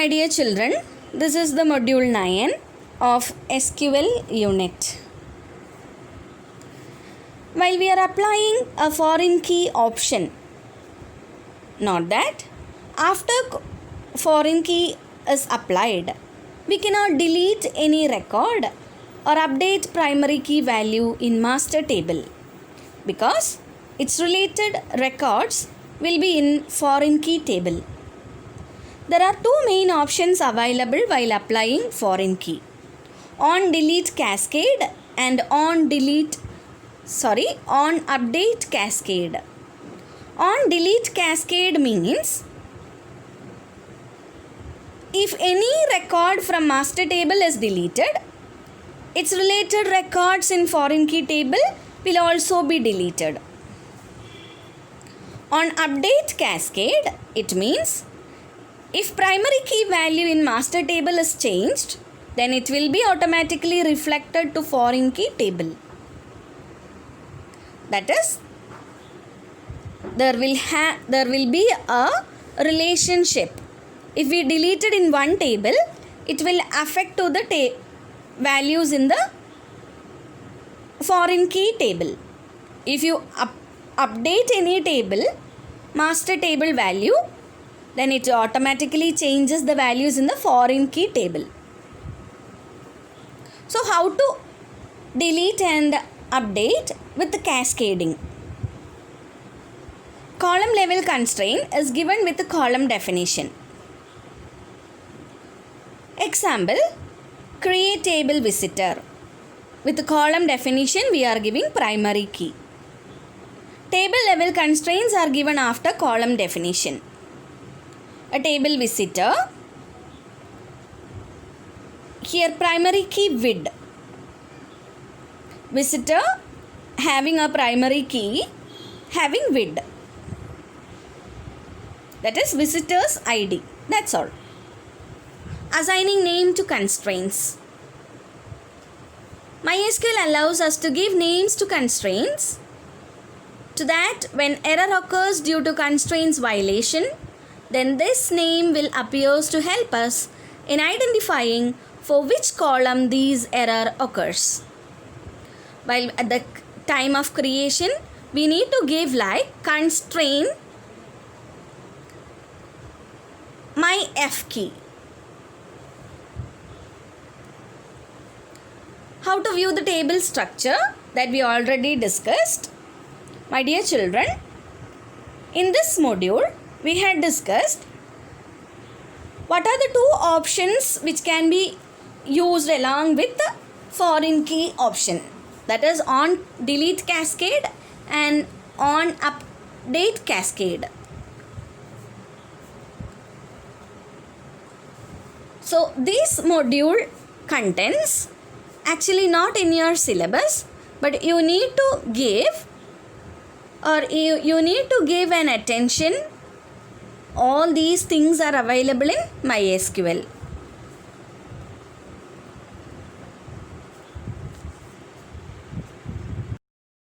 My dear children, this is the module 9 of SQL unit. While we are applying a foreign key option, note that after foreign key is applied, we cannot delete any record or update primary key value in master table because its related records will be in foreign key table. There are two main options available while applying foreign key: on delete cascade and on update cascade. On delete cascade means if any record from master table is deleted, its related records in foreign key table will also be deleted. On update cascade, it means if primary key value in master table is changed, then it will be automatically reflected to foreign key table. That is, there will be a relationship. If we delete it in one table, it will affect to the values in the foreign key table. If you update any table, master table value, then it automatically changes the values in the foreign key table. So how to delete and update with the cascading? Column level constraint is given with the column definition. Example, create table visitor. With the column definition, we are giving primary key. Table level constraints are given after column definition. A table visitor, here primary key vid. Visitor having a primary key having vid. That is visitor's ID. That's all. Assigning name to constraints. MySQL allows us to give names to constraints. To that, when error occurs due to constraints violation, then this name will appear to help us in identifying for which column these error occurs. While at the time of creation, we need to give like constraint myF key. How to view the table structure that we already discussed. My dear children, in this module, we had discussed what are the two options which can be used along with the foreign key option. That is on delete cascade and on update cascade. So this module contains actually not in your syllabus, but you need to give an attention. All these things are available in MySQL.